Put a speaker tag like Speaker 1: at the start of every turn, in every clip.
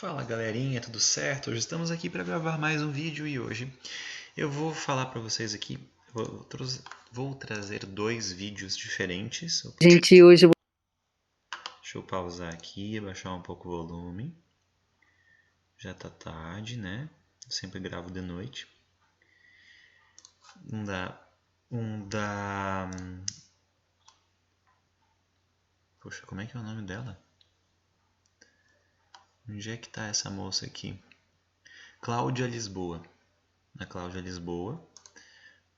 Speaker 1: Fala galerinha, tudo certo? Hoje estamos aqui para gravar mais um vídeo e hoje eu vou falar para vocês aqui, vou trazer dois vídeos diferentes.
Speaker 2: Gente, hoje eu
Speaker 1: Deixa eu pausar aqui, abaixar um pouco o volume. Já tá tarde, né? Eu sempre gravo de noite. Poxa, como é que é o nome dela? Onde é que tá essa moça aqui? Cláudia Lisboa. A Cláudia Lisboa.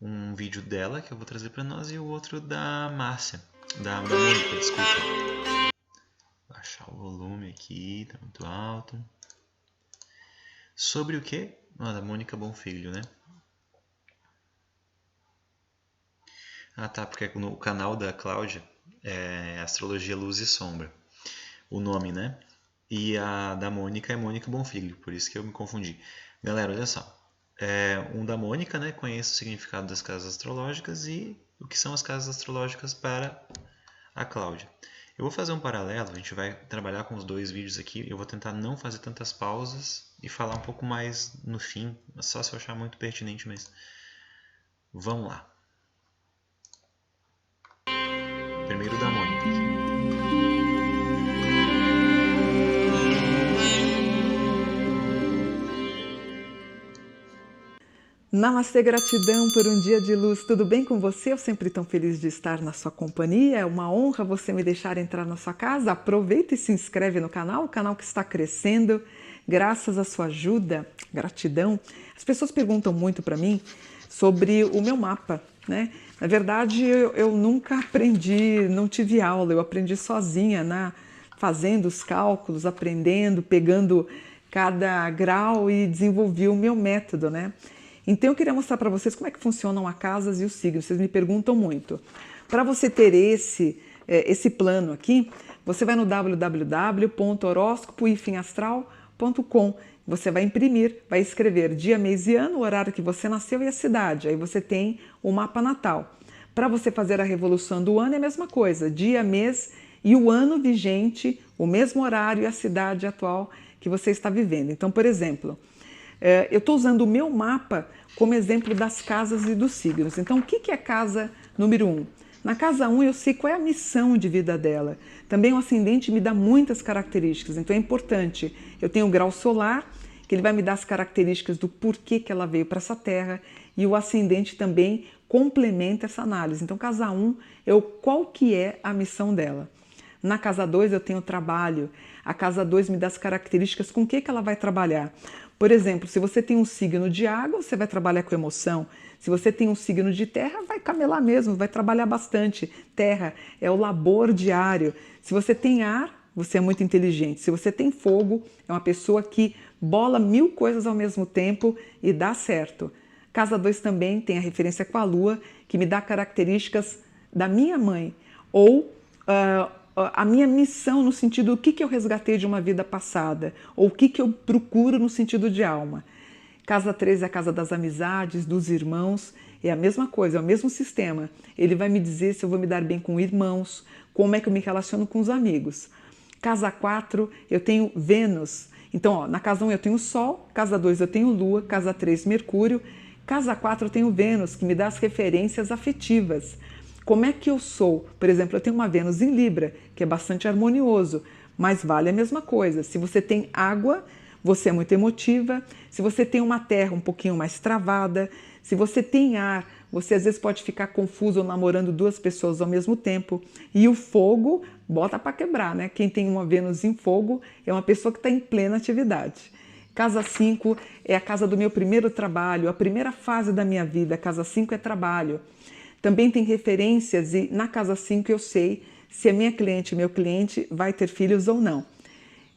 Speaker 1: Um vídeo dela que eu vou trazer para nós e o outro da Márcia. Da Mônica, desculpa. Baixar o volume aqui, tá muito alto. Sobre o quê? Da Mônica Bonfilho, né? Ah tá, porque no canal da Cláudia é Astrologia Luz e Sombra. O nome, né? E a da Mônica é Mônica Bonfilho, por isso que eu me confundi. Galera, olha só. Um da Mônica, né? Conheça o significado das casas astrológicas e o que são as casas astrológicas para a Cláudia. Eu vou fazer um paralelo, a gente vai trabalhar com os dois vídeos aqui. Eu vou tentar não fazer tantas pausas e falar um pouco mais no fim, só se eu achar muito pertinente, mas vamos lá. Primeiro da Mônica aqui.
Speaker 2: Namastê, gratidão por um dia de luz. Tudo bem com você? Eu sempre tão feliz de estar na sua companhia. É uma honra você me deixar entrar na sua casa. Aproveita e se inscreve no canal, o canal que está crescendo. Graças à sua ajuda, gratidão. As pessoas perguntam muito para mim sobre o meu mapa, né? Na verdade, eu nunca aprendi, não tive aula, eu aprendi sozinha, fazendo os cálculos, aprendendo, pegando cada grau e desenvolvi o meu método, né? Então eu queria mostrar para vocês como é que funcionam as casas e os signos. Vocês me perguntam muito. Para você ter esse plano aqui, você vai no www.horoscopo-astral.com. Você vai imprimir, vai escrever dia, mês e ano, o horário que você nasceu e a cidade. Aí você tem o mapa natal. Para você fazer a revolução do ano é a mesma coisa, dia, mês e o ano vigente, o mesmo horário e a cidade atual que você está vivendo. Então, por exemplo, eu estou usando o meu mapa como exemplo das casas e dos signos. Então, o que é a casa número 1? Na casa 1 eu sei qual é a missão de vida dela. Também o ascendente me dá muitas características, então é importante. Eu tenho o grau solar, que ele vai me dar as características do porquê que ela veio para essa terra, e o ascendente também complementa essa análise. Então, casa 1 é qual que é a missão dela. Na casa 2 eu tenho o trabalho. A casa 2 me dá as características com que ela vai trabalhar. Por exemplo, se você tem um signo de água, você vai trabalhar com emoção. Se você tem um signo de terra, vai camelar mesmo, vai trabalhar bastante. Terra é o labor diário. Se você tem ar, você é muito inteligente. Se você tem fogo, é uma pessoa que bola 1000 coisas ao mesmo tempo e dá certo. Casa 2 também tem a referência com a lua, que me dá características da minha mãe, ou a minha missão no sentido do que eu resgatei de uma vida passada, ou o que eu procuro no sentido de alma. Casa 3 é a casa das amizades, dos irmãos, é a mesma coisa, é o mesmo sistema. Ele vai me dizer se eu vou me dar bem com irmãos, como é que eu me relaciono com os amigos. Casa 4 eu tenho Vênus, então na casa 1 eu tenho Sol, casa 2 eu tenho Lua, casa 3 Mercúrio, casa 4 eu tenho Vênus, que me dá as referências afetivas. Como é que eu sou? Por exemplo, eu tenho uma Vênus em Libra, que é bastante harmonioso, mas vale a mesma coisa. Se você tem água, você é muito emotiva. Se você tem uma terra um pouquinho mais travada, se você tem ar, você às vezes pode ficar confuso ou namorando duas pessoas ao mesmo tempo. E o fogo, bota para quebrar, né? Quem tem uma Vênus em fogo é uma pessoa que está em plena atividade. Casa 5 é a casa do meu primeiro trabalho, a primeira fase da minha vida. Casa 5 é trabalho. Também tem referências e na casa 5 eu sei se a minha cliente, meu cliente, vai ter filhos ou não.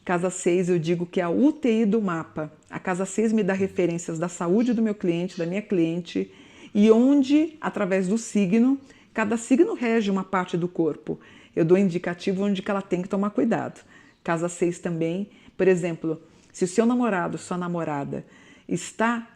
Speaker 2: Casa 6 eu digo que é a UTI do mapa. A casa 6 me dá referências da saúde do meu cliente, da minha cliente, e onde, através do signo, cada signo rege uma parte do corpo. Eu dou indicativo onde que ela tem que tomar cuidado. Casa 6 também, por exemplo, se o seu namorado, sua namorada, está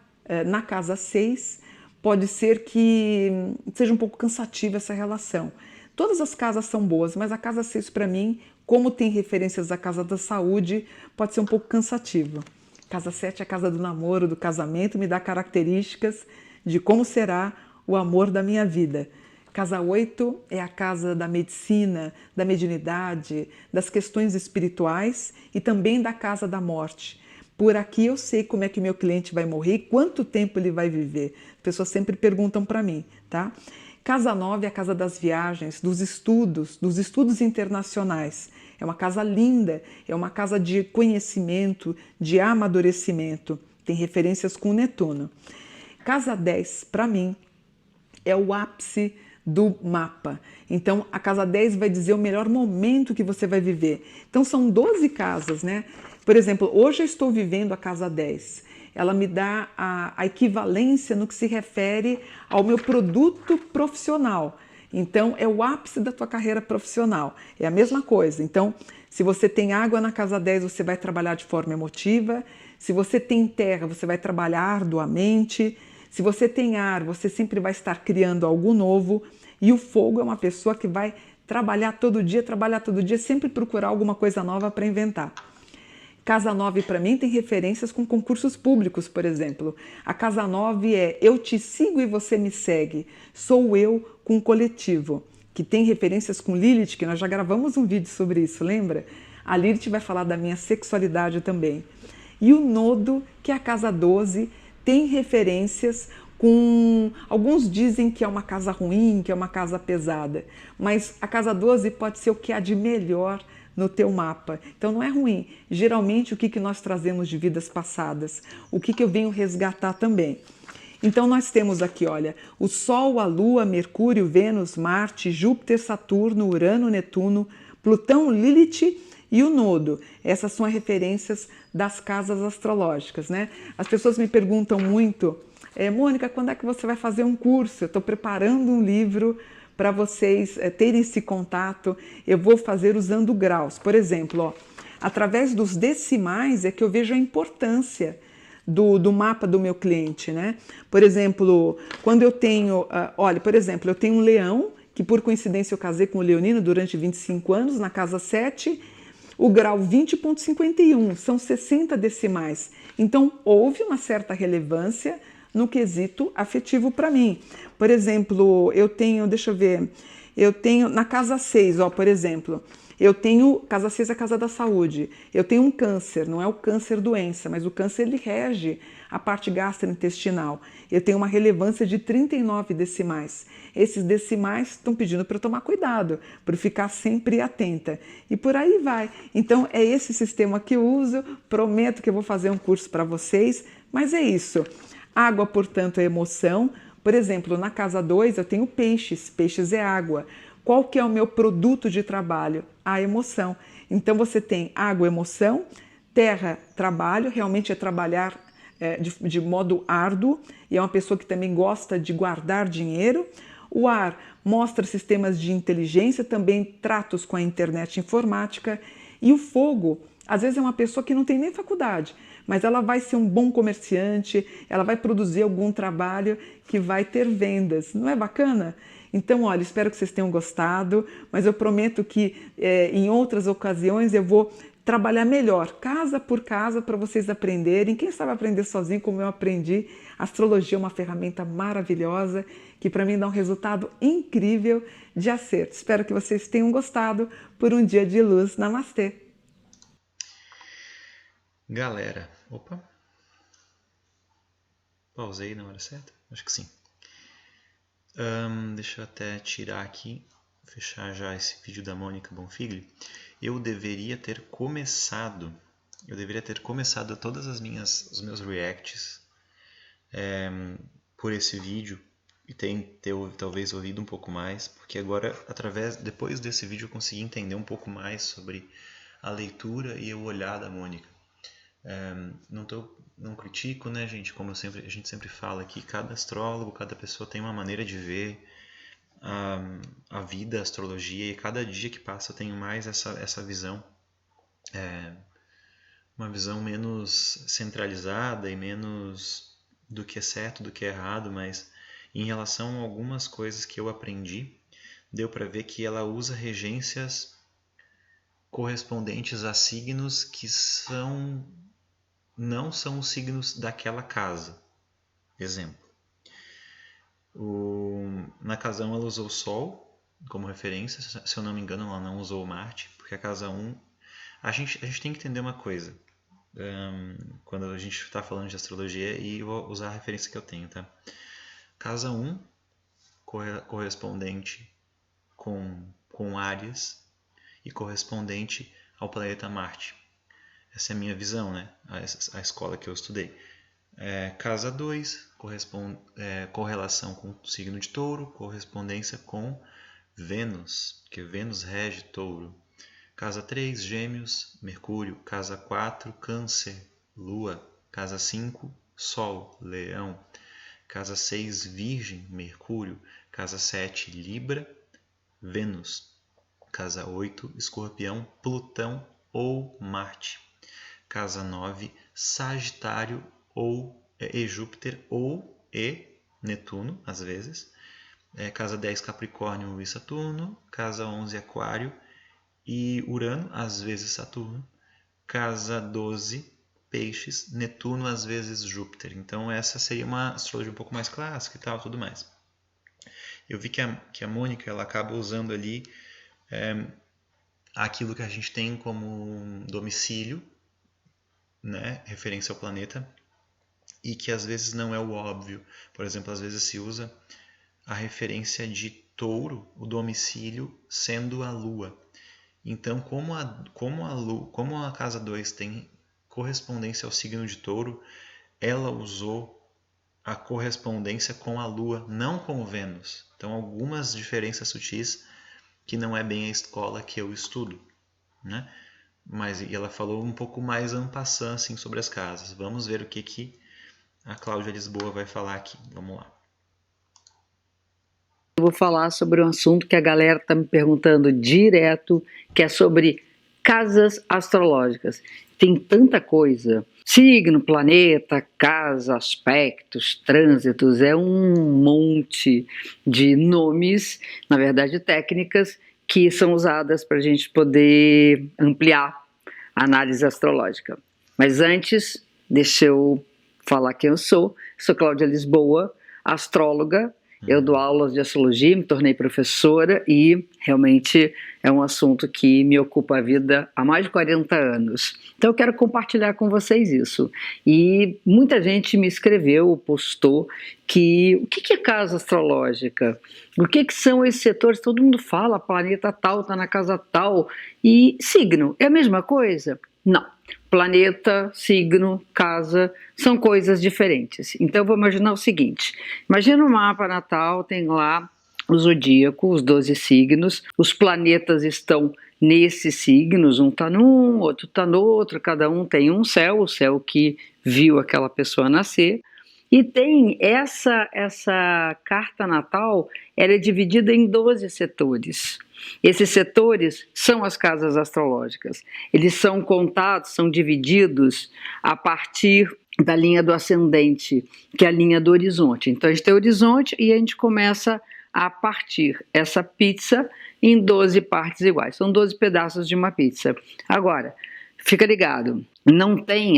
Speaker 2: na casa 6, pode ser que seja um pouco cansativa essa relação. Todas as casas são boas, mas a casa 6 para mim Como tem referências à casa da saúde, pode ser um pouco cansativo. Casa 7 é a casa do namoro, do casamento, me dá características de como será o amor da minha vida. Casa 8 é a casa da medicina, da mediunidade, das questões espirituais e também da casa da morte. Por aqui eu sei como é que o meu cliente vai morrer e quanto tempo ele vai viver. As pessoas sempre perguntam para mim, tá? Casa 9 é a casa das viagens, dos estudos internacionais. É uma casa linda, é uma casa de conhecimento, de amadurecimento. Tem referências com Netuno. Casa 10, para mim, é o ápice do mapa. Então, a casa 10 vai dizer o melhor momento que você vai viver. Então, são 12 casas, né? Por exemplo, hoje eu estou vivendo a casa 10. Ela me dá a equivalência no que se refere ao meu produto profissional. Então, é o ápice da tua carreira profissional. É a mesma coisa. Então, se você tem água na casa 10, você vai trabalhar de forma emotiva. Se você tem terra, você vai trabalhar arduamente. Se você tem ar, você sempre vai estar criando algo novo. E o fogo é uma pessoa que vai trabalhar todo dia, sempre procurar alguma coisa nova para inventar. Casa 9 para mim tem referências com concursos públicos, por exemplo. A casa 9 é eu te sigo e você me segue. Sou eu com coletivo, que tem referências com Lilith, que nós já gravamos um vídeo sobre isso, lembra? A Lilith vai falar da minha sexualidade também. E o nodo, que é a casa 12, tem referências com... Alguns dizem que é uma casa ruim, que é uma casa pesada, mas a casa 12 pode ser o que há de melhor no teu mapa. Então não é ruim. Geralmente o que nós trazemos de vidas passadas, o que eu venho resgatar também. Então nós temos aqui, olha, o Sol, a Lua, Mercúrio, Vênus, Marte, Júpiter, Saturno, Urano, Netuno, Plutão, Lilith e o nodo. Essas são as referências das casas astrológicas, né? As pessoas me perguntam muito, Mônica, quando é que você vai fazer um curso? Eu estou preparando um livro para vocês terem esse contato. Eu vou fazer usando graus. Por exemplo, ó, através dos decimais é que eu vejo a importância do mapa do meu cliente, né? Por exemplo, quando eu tenho, olha, por exemplo, eu tenho um leão, que por coincidência eu casei com o leonino durante 25 anos, na casa 7, o grau 20,51, são 60 decimais. Então, houve uma certa relevância no quesito afetivo para mim. Por exemplo, eu tenho, deixa eu ver, eu tenho na casa 6, ó, por exemplo, eu tenho, casa 6 é a casa da saúde, eu tenho um câncer, não é o câncer doença, mas o câncer ele rege a parte gastrointestinal. Eu tenho uma relevância de 39 decimais. Esses decimais estão pedindo para eu tomar cuidado, para ficar sempre atenta. E por aí vai. Então é esse sistema que eu uso, prometo que eu vou fazer um curso para vocês, mas é isso. Água, portanto, é emoção. Por exemplo, na casa 2 eu tenho peixes, peixes é água. Qual que é o meu produto de trabalho? A emoção. Então você tem água, emoção, terra, trabalho, realmente é trabalhar de modo árduo, e é uma pessoa que também gosta de guardar dinheiro. O ar mostra sistemas de inteligência, também tratos com a internet informática. E o fogo, às vezes é uma pessoa que não tem nem faculdade, mas ela vai ser um bom comerciante, ela vai produzir algum trabalho que vai ter vendas. Não é bacana? Então, olha, espero que vocês tenham gostado, mas eu prometo que em outras ocasiões eu vou trabalhar melhor, casa por casa, para vocês aprenderem. Quem sabe aprender sozinho como eu aprendi. A astrologia é uma ferramenta maravilhosa que para mim dá um resultado incrível de acerto. Espero que vocês tenham gostado por um dia de luz. Namastê!
Speaker 1: Galera, opa, pausei na hora certa? Acho que sim. Deixa eu até tirar aqui, fechar já esse vídeo da Mônica Bonfigli. Eu deveria ter começado todas os meus reacts por esse vídeo e ter talvez ouvido um pouco mais, porque agora, depois desse vídeo, eu consegui entender um pouco mais sobre a leitura e o olhar da Mônica. Não critico, né, gente? Como a gente sempre fala aqui, cada astrólogo, cada pessoa tem uma maneira de ver a vida, a astrologia, e cada dia que passa eu tenho mais essa visão, uma visão menos centralizada e menos do que é certo, do que é errado, mas em relação a algumas coisas que eu aprendi, deu para ver que ela usa regências correspondentes a signos que não são os signos daquela casa. Exemplo. Na casa 1 ela usou o Sol como referência, se eu não me engano ela não usou o Marte, porque a casa 1... A gente tem que entender uma coisa, quando a gente está falando de astrologia, e vou usar a referência que eu tenho, tá? Casa 1 correspondente com Áries e correspondente ao planeta Marte. Essa é a minha visão, né? A escola que eu estudei. Casa 2, correlação com o signo de Touro, correspondência com Vênus, que Vênus rege Touro. Casa 3, Gêmeos, Mercúrio. Casa 4, Câncer, Lua. Casa 5, Sol, Leão. Casa 6, Virgem, Mercúrio. Casa 7, Libra, Vênus. Casa 8, Escorpião, Plutão ou Marte. Casa 9, Sagitário e Júpiter ou Netuno, às vezes. Casa 10, Capricórnio e Saturno. Casa 11, Aquário e Urano, às vezes Saturno. Casa 12, Peixes, Netuno, às vezes Júpiter. Então essa seria uma astrologia um pouco mais clássica e tal, tudo mais. Eu vi que a Mônica ela acaba usando ali aquilo que a gente tem como domicílio, né, referência ao planeta, e que às vezes não é o óbvio. Por exemplo, às vezes se usa a referência de Touro, o domicílio sendo a Lua. Então, como a casa 2 tem correspondência ao signo de Touro, ela usou a correspondência com a Lua, não com Vênus. Então, algumas diferenças sutis que não é bem a escola que eu estudo, né? Mas ela falou um pouco mais en passant, assim, sobre as casas. Vamos ver o que a Cláudia Lisboa vai falar aqui. Vamos lá.
Speaker 3: Eu vou falar sobre um assunto que a galera está me perguntando direto, que é sobre casas astrológicas. Tem tanta coisa. Signo, planeta, casa, aspectos, trânsitos, é um monte de nomes, na verdade técnicas, que são usadas para a gente poder ampliar a análise astrológica. Mas antes, deixa eu falar quem eu sou. Sou Cláudia Lisboa, astróloga. Eu dou aulas de astrologia, me tornei professora e realmente é um assunto que me ocupa a vida há mais de 40 anos. Então eu quero compartilhar com vocês isso. E muita gente me escreveu, postou, o que é casa astrológica? O que são esses setores? Todo mundo fala, planeta tal está na casa tal. E signo, é a mesma coisa? Não. Planeta, signo, casa, são coisas diferentes. Então, eu vou imaginar o seguinte. Imagina um mapa natal, tem lá o zodíaco, os 12 signos. Os planetas estão nesses signos, um está num, outro está no outro. Cada um tem um céu, o céu que viu aquela pessoa nascer. E tem essa carta natal, ela é dividida em 12 setores. Esses setores são as casas astrológicas. Eles são contados, são divididos a partir da linha do ascendente, que é a linha do horizonte. Então a gente tem o horizonte e a gente começa a partir essa pizza em 12 partes iguais. São 12 pedaços de uma pizza. Agora, fica ligado,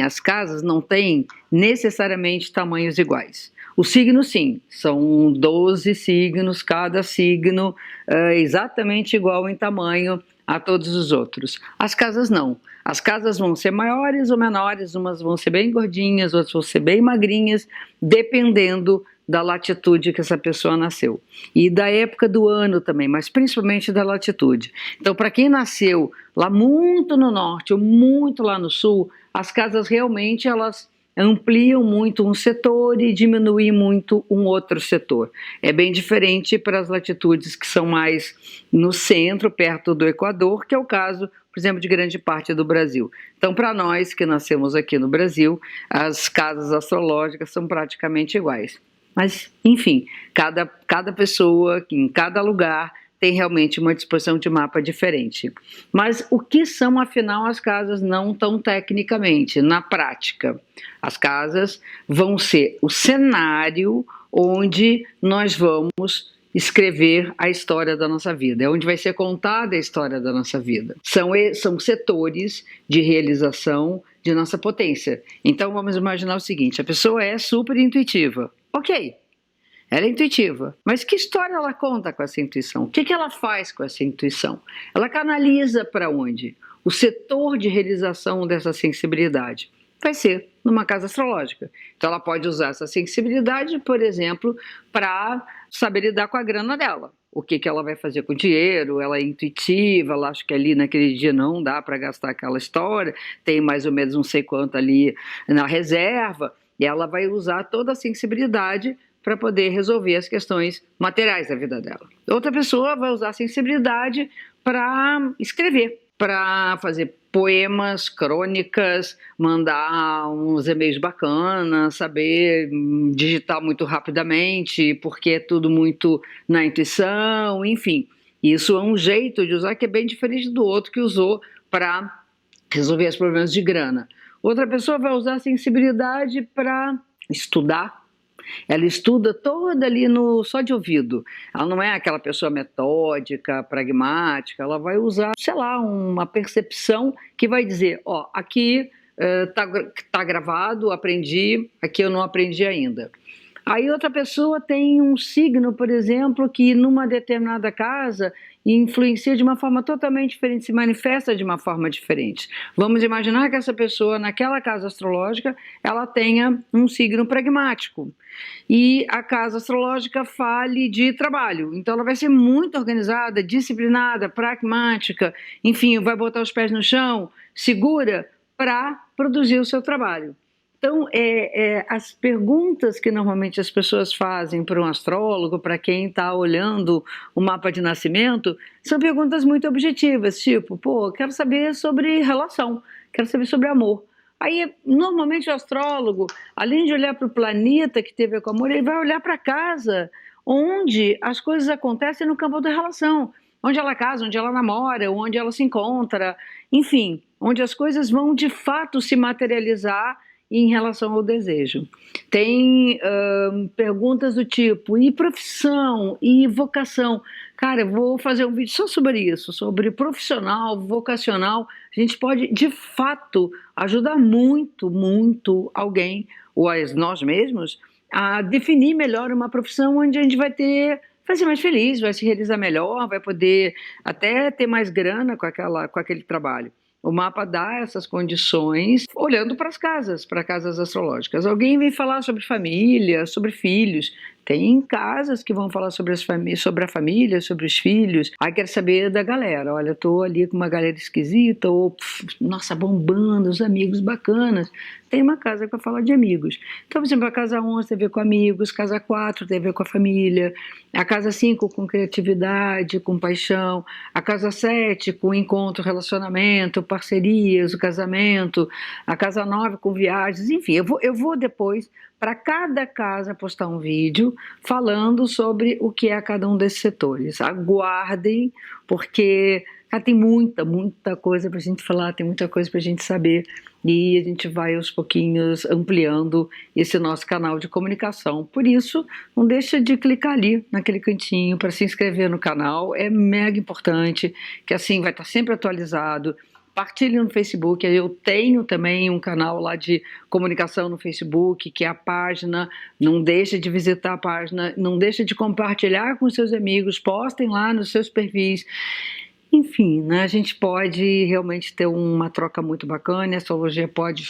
Speaker 3: as casas não têm necessariamente tamanhos iguais. Os signos sim, são 12 signos, cada signo é exatamente igual em tamanho a todos os outros. As casas não. As casas vão ser maiores ou menores, umas vão ser bem gordinhas, outras vão ser bem magrinhas, dependendo da latitude que essa pessoa nasceu. E da época do ano também, mas principalmente da latitude. Então, para quem nasceu lá muito no norte ou muito lá no sul, as casas realmente elas ampliam muito um setor e diminuem muito um outro setor. É bem diferente para as latitudes que são mais no centro, perto do Equador, que é o caso, por exemplo, de grande parte do Brasil. Então, para nós que nascemos aqui no Brasil, as casas astrológicas são praticamente iguais. Mas, enfim, cada pessoa, em cada lugar, tem realmente uma disposição de mapa diferente. Mas o que são, afinal, as casas não tão tecnicamente, na prática? As casas vão ser o cenário onde nós vamos escrever a história da nossa vida, é onde vai ser contada a história da nossa vida. São setores de realização de nossa potência. Então vamos imaginar o seguinte, a pessoa é super intuitiva. Ok, ela é intuitiva, mas que história ela conta com essa intuição? O que ela faz com essa intuição? Ela canaliza para onde? O setor de realização dessa sensibilidade vai ser numa casa astrológica. Então ela pode usar essa sensibilidade, por exemplo, para saber lidar com a grana dela. O que ela vai fazer com o dinheiro, ela é intuitiva, ela acha que ali naquele dia não dá para gastar aquela história, tem mais ou menos não sei quanto ali na reserva, e ela vai usar toda a sensibilidade para poder resolver as questões materiais da vida dela. Outra pessoa vai usar a sensibilidade para escrever, para fazer poemas, crônicas, mandar uns e-mails bacanas, saber digitar muito rapidamente, porque é tudo muito na intuição, enfim. Isso é um jeito de usar que é bem diferente do outro que usou para resolver os problemas de grana. Outra pessoa vai usar a sensibilidade para estudar. Ela estuda toda ali só de ouvido. Ela não é aquela pessoa metódica, pragmática. Ela vai usar, sei lá, uma percepção que vai dizer, ó, aqui tá gravado, aprendi, aqui eu não aprendi ainda. Aí outra pessoa tem um signo, por exemplo, que numa determinada casa influencia de uma forma totalmente diferente, se manifesta de uma forma diferente. Vamos imaginar que essa pessoa, naquela casa astrológica, ela tenha um signo pragmático. E a casa astrológica fale de trabalho. Então ela vai ser muito organizada, disciplinada, pragmática, enfim, vai botar os pés no chão, segura para produzir o seu trabalho. Então, as perguntas que normalmente as pessoas fazem para um astrólogo, para quem está olhando o mapa de nascimento, são perguntas muito objetivas, tipo, pô, quero saber sobre relação, quero saber sobre amor. Aí, normalmente o astrólogo, além de olhar para o planeta que teve com amor, ele vai olhar para a casa, onde as coisas acontecem no campo da relação, onde ela casa, onde ela namora, onde ela se encontra, enfim, onde as coisas vão de fato se materializar em relação ao desejo. Tem perguntas do tipo, e profissão, e vocação? Cara, eu vou fazer um vídeo só sobre isso, sobre profissional, vocacional. A gente pode, de fato, ajudar muito, muito alguém, ou nós mesmos, a definir melhor uma profissão onde a gente vai ser mais feliz, vai se realizar melhor, vai poder até ter mais grana com aquele trabalho. O mapa dá essas condições olhando para as casas, para casas astrológicas. Alguém vem falar sobre família, sobre filhos. Tem casas que vão falar sobre a família, sobre os filhos. Aí quero saber da galera. Olha, eu tô ali com uma galera esquisita, ou nossa, bombando, os amigos bacanas. Tem uma casa para falar de amigos. Então, por exemplo, a casa 11 tem a ver com amigos, casa 4 tem a ver com a família, a casa 5 com criatividade, com paixão, a casa 7 com encontro, relacionamento, parcerias, o casamento, a casa 9 com viagens, enfim, eu vou depois para cada casa postar um vídeo falando sobre o que é cada um desses setores. Aguardem, porque tem muita, muita coisa para a gente falar, tem muita coisa para a gente saber, e a gente vai aos pouquinhos ampliando esse nosso canal de comunicação. Por isso, não deixa de clicar ali naquele cantinho para se inscrever no canal, é mega importante, que assim vai estar sempre atualizado. Partilhe no Facebook, eu tenho também um canal lá de comunicação no Facebook, que é a página, não deixa de visitar a página, não deixa de compartilhar com seus amigos, postem lá nos seus perfis. Enfim, né, a gente pode realmente ter uma troca muito bacana, a astrologia pode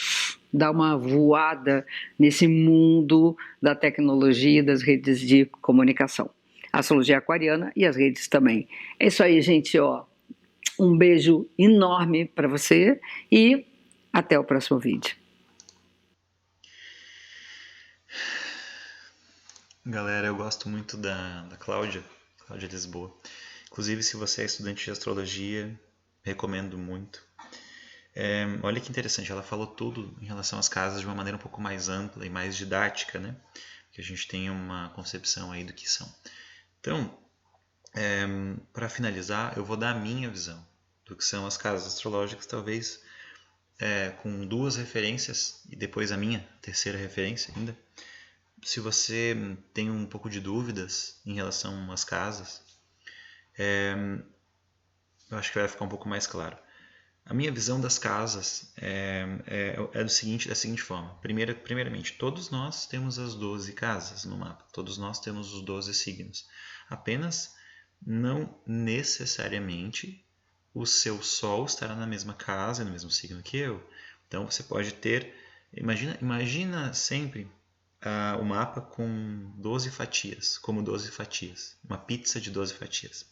Speaker 3: dar uma voada nesse mundo da tecnologia e das redes de comunicação. A astrologia aquariana e as redes também. É isso aí, gente, ó. Um beijo enorme para você e até o próximo vídeo.
Speaker 1: Galera, eu gosto muito da Cláudia Lisboa. Inclusive, se você é estudante de astrologia, recomendo muito. Olha que interessante, ela falou tudo em relação às casas de uma maneira um pouco mais ampla e mais didática, né? Que a gente tenha uma concepção aí do que são. Então, para finalizar, eu vou dar a minha visão do que são as casas astrológicas, talvez com 2 referências e depois a minha terceira referência ainda, se você tem um pouco de dúvidas em relação às casas, eu acho que vai ficar um pouco mais claro. A minha visão das casas da seguinte forma. Primeiramente, todos nós temos as 12 casas no mapa. Todos nós temos os 12 signos. Apenas, não necessariamente, o seu Sol estará na mesma casa, no mesmo signo que eu. Então, você pode ter... Imagina sempre o mapa com 12 fatias, como 12 fatias. Uma pizza de 12 fatias.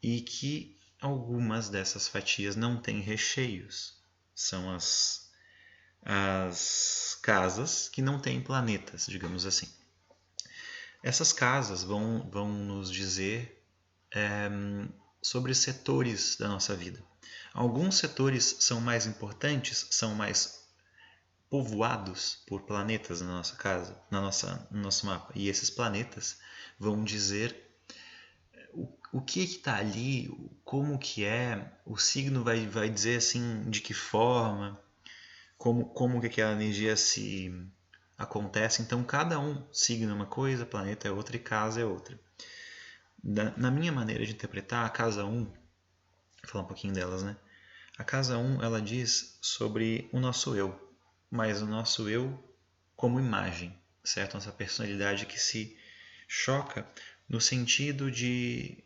Speaker 1: E que algumas dessas fatias não têm recheios. São as casas que não têm planetas, digamos assim. Essas casas vão nos dizer sobre setores da nossa vida. Alguns setores são mais importantes, são mais povoados por planetas na nossa casa, no nosso mapa. E esses planetas vão dizer o que está ali, como que é, o signo vai dizer assim de que forma, como que aquela energia se acontece. Então cada signo é uma coisa, planeta é outra e casa é outra. Na minha maneira de interpretar, a casa 1, vou falar um pouquinho delas, né? A casa 1, ela diz sobre o nosso eu, mas o nosso eu como imagem, certo? Nossa personalidade que se choca no sentido de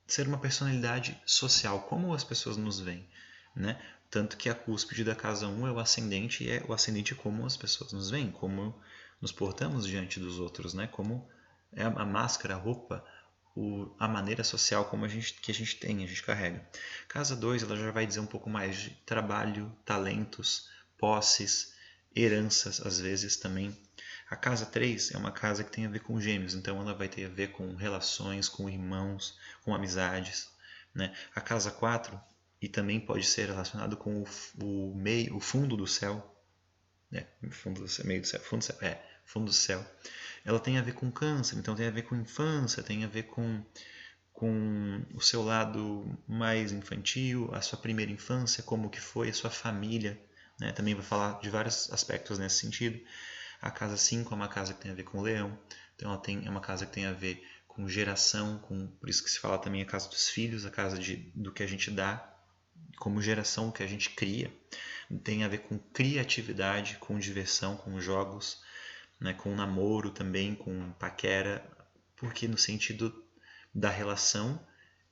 Speaker 1: ser uma personalidade social, como as pessoas nos veem, né? Tanto que a cúspide da casa 1 é o ascendente, e é o ascendente como as pessoas nos veem, como nos portamos diante dos outros, né? Como é a máscara, a roupa, a maneira social como que a gente carrega. Casa 2, ela já vai dizer um pouco mais de trabalho, talentos, posses, heranças, às vezes também. A casa 3 é uma casa que tem a ver com gêmeos, então ela vai ter a ver com relações, com irmãos, com amizades, né? A casa 4, e também pode ser relacionado com o fundo do céu, né? Fundo do céu, meio do céu, fundo do céu. Ela tem a ver com câncer, então tem a ver com infância, tem a ver com o seu lado mais infantil, a sua primeira infância, como que foi, a sua família, né? Também vai falar de vários aspectos nesse sentido. A casa 5 é uma casa que tem a ver com o leão, então é uma casa que tem a ver com geração, por isso que se fala também a casa dos filhos, a casa do que a gente dá, como geração, o que a gente cria. Tem a ver com criatividade, com diversão, com jogos, né, com namoro também, com paquera, porque no sentido da relação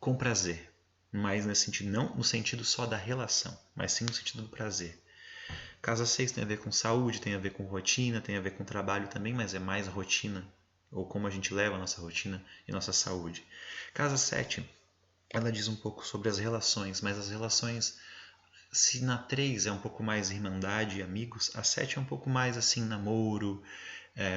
Speaker 1: com prazer, mas nesse sentido, não no sentido só da relação, mas sim no sentido do prazer. Casa 6 tem a ver com saúde, tem a ver com rotina, tem a ver com trabalho também, mas é mais rotina, ou como a gente leva a nossa rotina e nossa saúde. Casa 7, ela diz um pouco sobre as relações, mas as relações, se na 3 é um pouco mais irmandade e amigos, a 7 é um pouco mais assim, namoro,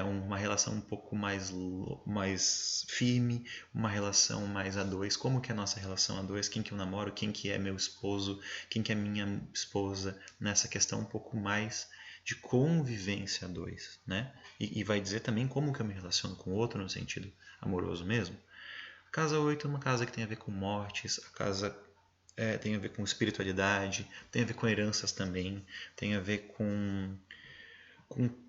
Speaker 1: uma relação um pouco mais firme, uma relação mais a dois. Como que é a nossa relação a dois? Quem que eu namoro? Quem que é meu esposo? Quem que é minha esposa? Nessa questão um pouco mais de convivência a dois, né? E vai dizer também como que eu me relaciono com o outro no sentido amoroso mesmo. A casa 8 é uma casa que tem a ver com mortes, a casa tem a ver com espiritualidade, tem a ver com heranças também, tem a ver com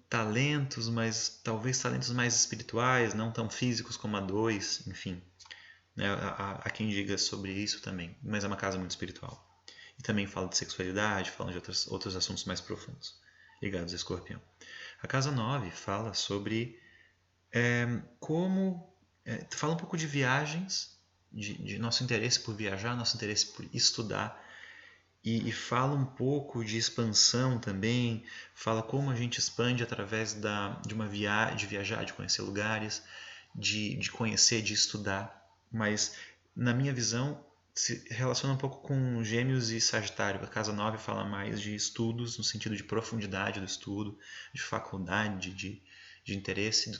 Speaker 1: talentos, mas talvez talentos mais espirituais, não tão físicos como a 2, enfim. Né? Há quem diga sobre isso também, mas é uma casa muito espiritual. E também fala de sexualidade, fala de outros assuntos mais profundos, ligados a Escorpião. A casa 9 fala sobre fala um pouco de viagens, de nosso interesse por viajar, nosso interesse por estudar, e fala um pouco de expansão também, fala como a gente expande através de viajar, de conhecer lugares, de conhecer, de estudar. Mas, na minha visão, se relaciona um pouco com Gêmeos e Sagitário. A casa 9 fala mais de estudos, no sentido de profundidade do estudo, de faculdade, de interesse,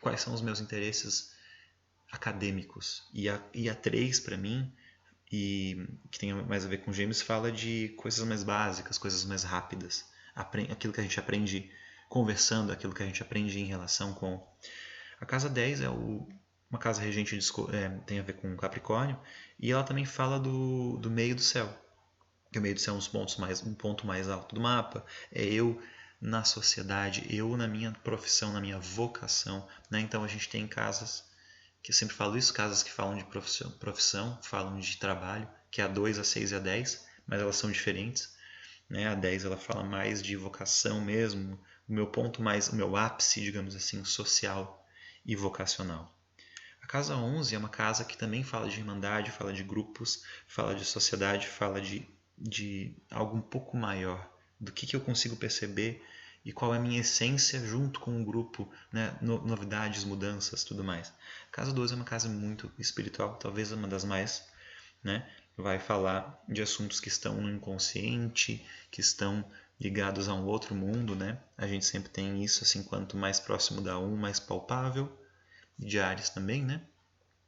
Speaker 1: quais são os meus interesses acadêmicos. E a 3, para mim, e que tem mais a ver com Gêmeos, fala de coisas mais básicas, coisas mais rápidas, aquilo que a gente aprende conversando, aquilo que a gente aprende em relação com... A casa 10 é uma casa regente tem a ver com Capricórnio, e ela também fala do meio do céu, que o meio do céu é um ponto mais alto do mapa, é eu na sociedade, eu na minha profissão, na minha vocação, né? Então a gente tem casas, que eu sempre falo isso, casas que falam de profissão, falam de trabalho, que é a 2, a 6 e a 10, mas elas são diferentes, né? A 10 ela fala mais de vocação mesmo, o meu ponto mais, o meu ápice, digamos assim, social e vocacional. A casa 11 é uma casa que também fala de irmandade, fala de grupos, fala de sociedade, fala de algo um pouco maior, do que eu consigo perceber e qual é a minha essência junto com o grupo, né? Novidades, mudanças, tudo mais. A casa 12 é uma casa muito espiritual, talvez uma das mais, né? Vai falar de assuntos que estão no inconsciente, que estão ligados a um outro mundo, né? A gente sempre tem isso, assim, quanto mais próximo da 1, mais palpável, de Áries também, né?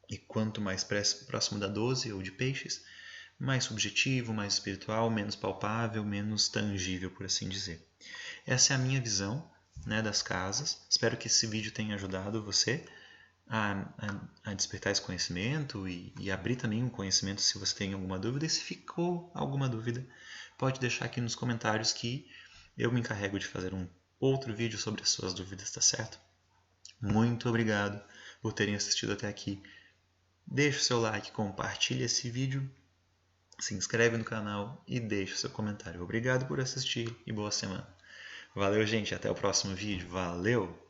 Speaker 1: E quanto mais próximo da 12 ou de Peixes, mais subjetivo, mais espiritual, menos palpável, menos tangível, por assim dizer. Essa é a minha visão, né, das casas. Espero que esse vídeo tenha ajudado você a despertar esse conhecimento e abrir também um conhecimento se você tem alguma dúvida. E se ficou alguma dúvida, pode deixar aqui nos comentários que eu me encarrego de fazer um outro vídeo sobre as suas dúvidas, tá certo? Muito obrigado por terem assistido até aqui. Deixe o seu like, compartilhe esse vídeo, se inscreve no canal e deixe o seu comentário. Obrigado por assistir e boa semana. Valeu, gente. Até o próximo vídeo. Valeu!